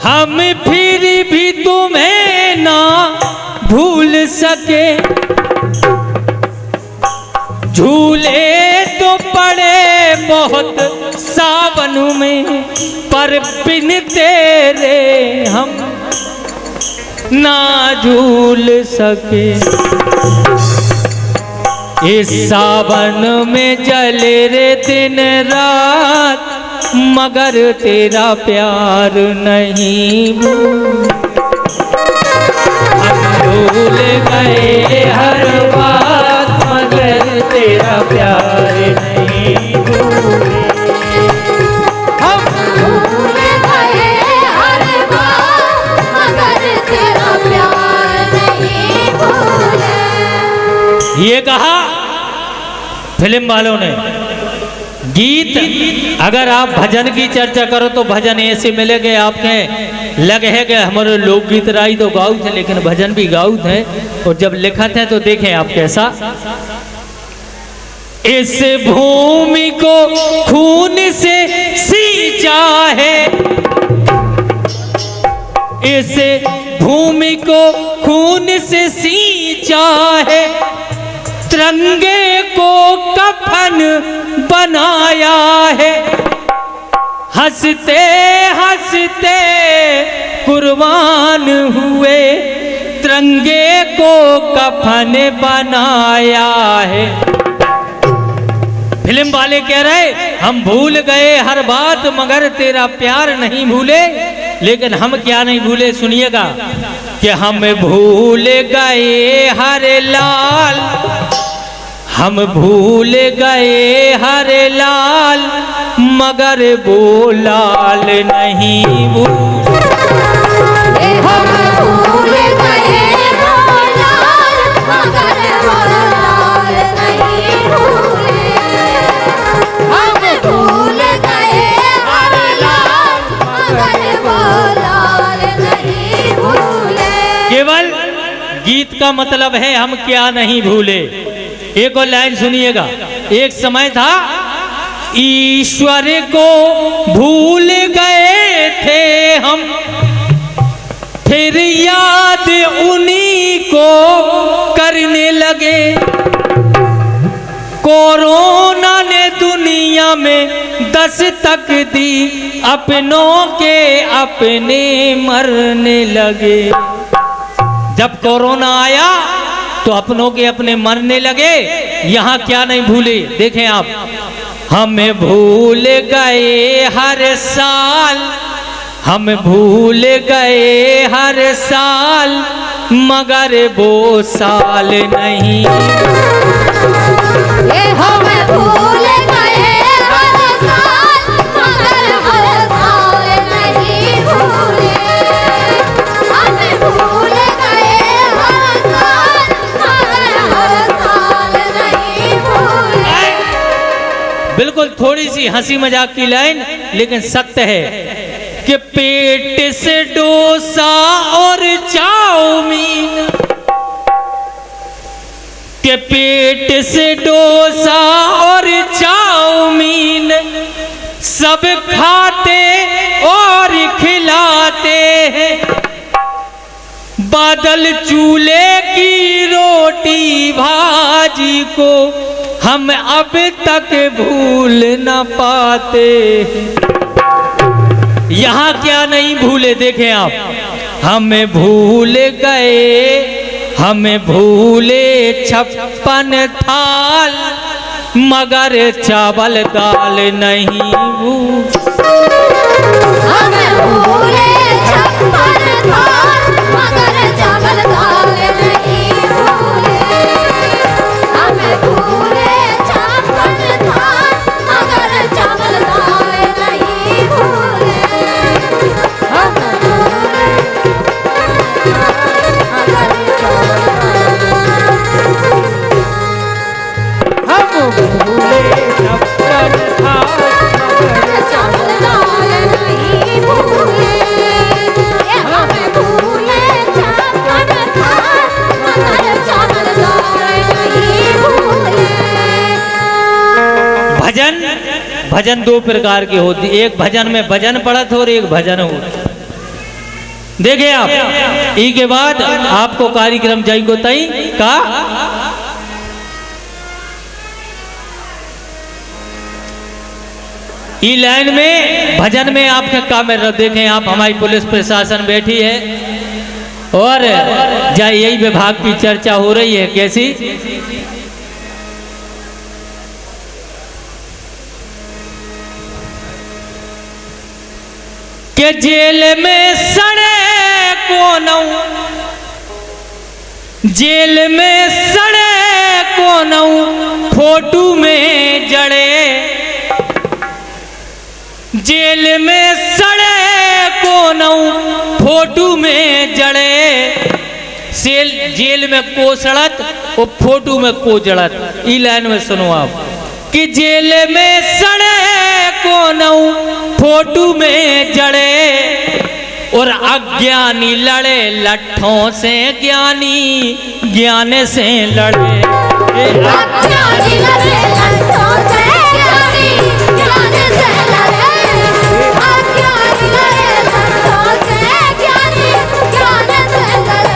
हम फिर भी तुम्हें ना भूल सके, झूले तो पड़े बहुत सावन में, पर बिन तेरे हम ना झूल सके। इस सावन में जले रे दिन रात, मगर तेरा प्यार नहीं भूल गए हर बात, मगर तेरा प्यार नहीं भूले। हम भूल गए हर बात, मगर तेरा प्यार नहीं भूले। ये कहा फिल्म वालों ने। गीत अगर आप भजन की चर्चा करो तो भजन ऐसे मिलेंगे आपके लगे है कि हमारे लोकगीत राई तो गाउत है, लेकिन भजन भी गाउत है। और जब लिखत है तो देखें आप कैसा। इस भूमि को खून से सींचा है, इस भूमि को खून से सींचा है, तिरंगे को कफन बनाया है। हंसते हंसते कुर्बान हुए, तिरंगे को कफन बनाया है। फिल्म वाले कह रहे हम भूल गए हर बात, मगर तेरा प्यार नहीं भूले। लेकिन हम क्या नहीं भूले, सुनिएगा कि हम भूल गए हर लाल, हम भूल गए हर लाल, मगर वो लाल नहीं भूले। हम भूल गए वो लाल, मगर वो लाल नहीं भूले। हम भूल गए हर लाल, मगर वो लाल नहीं भूले। केवल गीत का मतलब है हम क्या नहीं भूले। एक और लाइन सुनिएगा। एक समय था ईश्वर को भूल गए थे हम, फिर याद उन्हीं को करने लगे। कोरोना ने दुनिया में दस्तक दी, अपनों के अपने मरने लगे। जब कोरोना आया तो अपनों के अपने मरने लगे। यहाँ क्या नहीं भूले, देखें आप। हमें भूल गए हर साल, हम भूल गए हर साल, मगर वो साल नहीं। हम भूल गए हर साल, मगर वो साल नहीं भूले। हम भूल गए हर साल, मगर वो साल नहीं भूले। बिल्कुल थोड़ी सी हंसी मजाक की लाइन, लेकिन सत्य है कि पेट से डोसा और चाउमीन, के पेट से डोसा और चाउमीन, सब खाते और खिलाते हैं। बादल चूल्हे की रोटी भाजी को हम अब तक भूल न पाते। यहाँ क्या नहीं भूले, देखें आप। हमें भूल गए, हमें भूले 56 थाल, मगर चावल दाल नहीं भूले। हमें भूले 56 थाल, मगर चावल दाल नहीं भूले। हमें भूले 56 थाल, मगर चावल दाल नहीं भूले। हम भूले चावल दाल नहीं भूले। हमें भूले 56 थाल, मगर चावल दाल नहीं भूले। भजन दो प्रकार की होती। एक भजन में भजन पढ़त हो और एक भजन हो। देखे आप ई के बाद आपको कार्यक्रम जाई को तई का ई लाइन में भजन में आपके काम में देखें आप, हमारी पुलिस प्रशासन बैठी है और जा यही विभाग की चर्चा हो रही है। कैसी? के जेल में सड़े कोनऊ, जेल में सड़े कोनऊ, फोटू में जड़े, जेल में सड़े कोनऊ, फोटू में जड़े। सेल जेल में को सड़त और फोटू में को जड़त। ई लाइन में सुनो आप कि जेल में सड़े कोनऊ, फोटू में जड़े, और अज्ञानी लड़े लट्ठों से, ज्ञानी ज्ञान से लड़े। अज्ञानी लड़े लट्ठों से, ज्ञानी ज्ञान से लड़े। अज्ञानी लड़े लट्ठों से, ज्ञानी ज्ञान से लड़े।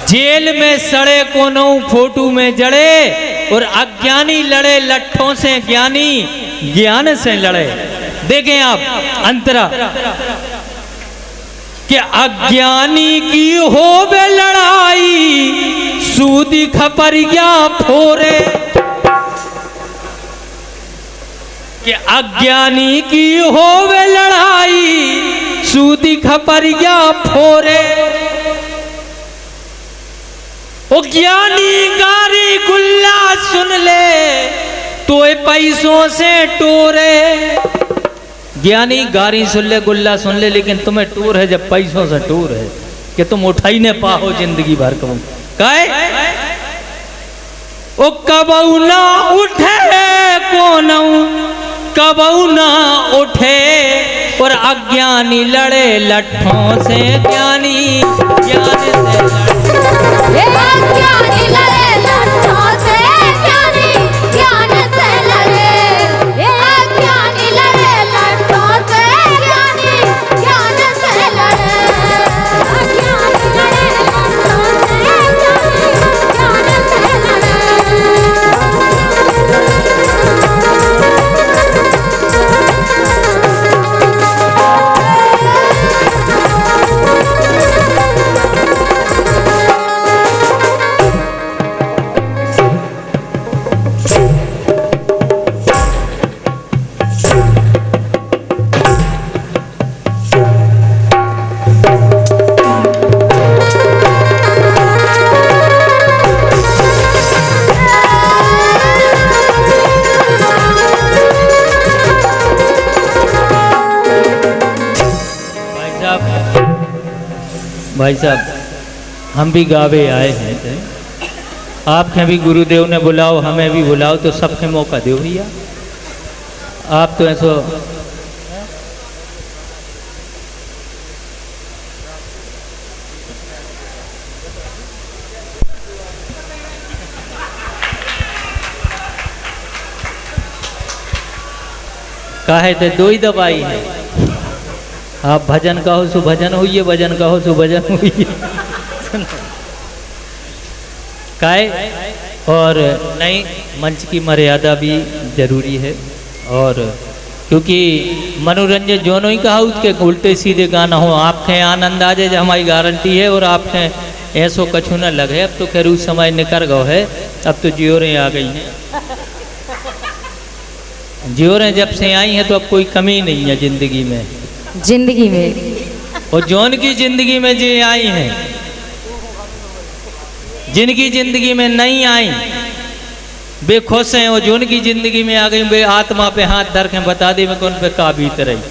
जेल में सड़े कोनों, फोटू में जड़े, और अज्ञानी लड़े लट्ठों से, ज्ञानी ज्ञान से लड़े। देखें आप अंतरा कि अज्ञानी की होवे लड़ाई, सूदी खपरिया फोरे। कि अज्ञानी की होवे लड़ाई, सूदी खपरिया फोरे। ओ ज्ञानी गारी गुल्ला सुन ले, तो पैसों से टोरे। ज्ञानी गारी सुन ले, गुल्ला सुन ले, लेकिन तुम्हें टूर है जब पैसों से टूर है कि तुम उठा ही न पाओ जिंदगी भर को। काहे? ओ कबऊ ना उठे कोनऊ, कबऊ ना उठे, और अज्ञानी लड़े लट्ठों से, ज्ञानी ज्ञान से लड़े। अज्ञानी लड़े लट्ठों से, ज्ञानी ज्ञान से लड़े। अज्ञानी लड़े लट्ठों से, ज्ञानी ज्ञान से लड़े। अज्ञानी लड़े लट्ठों से, ज्ञानी ज्ञान से लड़े। भाई साहब, हम भी गावे आए हैं, आपके भी गुरुदेव ने बुलाओ, हमें भी बुलाओ, तो सबके मौका दो भैया। आप तो ऐसो काहे थे दो ही दवाई है। आप भजन कहो सु भजन हुई, भजन कहो सु भजन हुई। काय और नहीं, मंच की मर्यादा भी जरूरी है, और क्योंकि मनोरंजन जोनो ही कहा उसके उल्टे सीधे गाना हो, आपके आनंद आ जाए हमारी गारंटी है, और आपके ऐसो कछु न लगे। अब तो खैर उस समय निकल गो है, अब तो जियोरें आ गई हैं। जियोरें जब से आई हैं तो अब कोई कमी नहीं है जिंदगी में, जिंदगी में। और जौन की जिंदगी में जे आई हैं, जिनकी जिंदगी में नहीं आई वे खुश हैं, और जौन की जिंदगी में आ गई वे आत्मा पे हाथ धर के बता दे मैं कौन पे का बीत रही।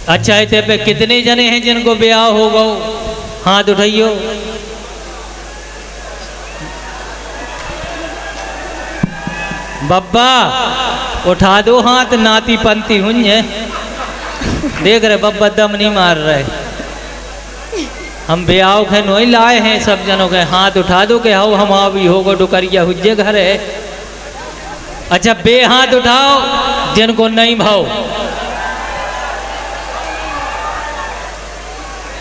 अच्छा इतने पे कितने जने हैं जिनको ब्याह हो गो, हाथ उठाइयो। बब्बा उठा दो हाथ, नाती पंती हुई है। देख रहे बब्बा दम नहीं मार रहे। हम ब्याह के नोई लाए हैं, सब जनों के हाथ उठा दो के हो हम अभी होगो डुकरिया हुज्जे घर है। अच्छा बे हाथ उठाओ जिनको नहीं भाव,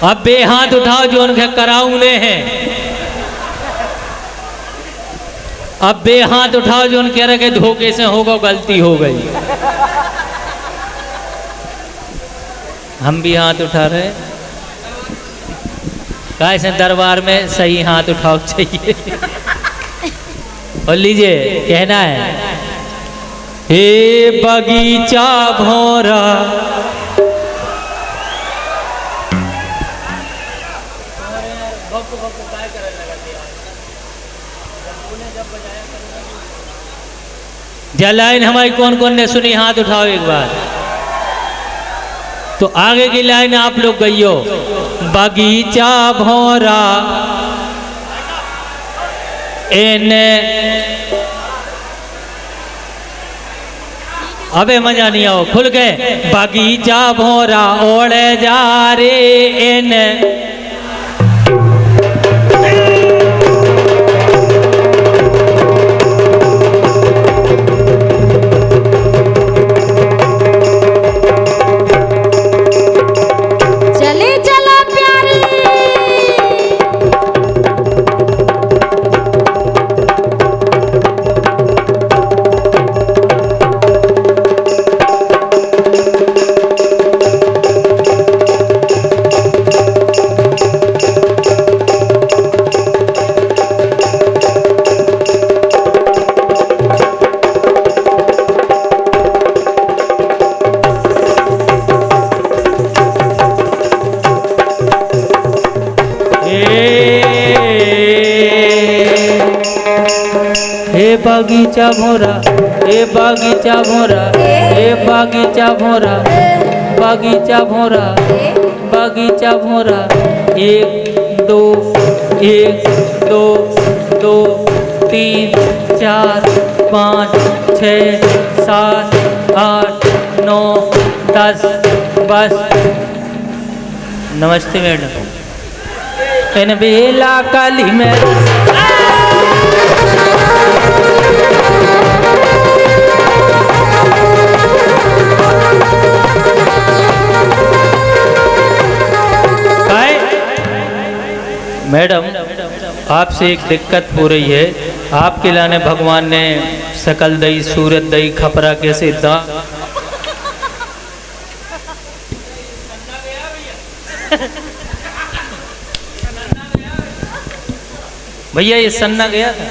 अब बे हाथ उठाओ जो उनके कराऊने हैं। अब बे हाथ उठाओ जो उनके रखे धोखे से होगा गलती हो गई। हम भी हाथ उठा रहे, कैसे दरबार में सही हाथ उठाओ चाहिए। और लीजिए कहना है, हे बगीचा भौरा लाइन हमारी कौन कौन ने सुनी, हाथ उठाओ एक बार। तो आगे की लाइन आप लोग गइयो, बगीचा भौरा एने, अबे मजा नहीं आओ खुल के, बगीचा भौरा ओढ़े जा रे एने, बगीचा भौरा, ए बगीचा भौरा, ए बगीचा भौरा, बगीचा भौरा, बगीचा भौरा, एक दो, एक दो, दो तीन चार पाँच छः सात आठ नौ 10 बस। नमस्ते मैडम। इन बेला काली में मैडम आपसे एक दिक्कत हो रही है, आपके लाने भगवान ने सकल दई सूरत दई खपरा कैसे दा भैया ये सन्ना गया था।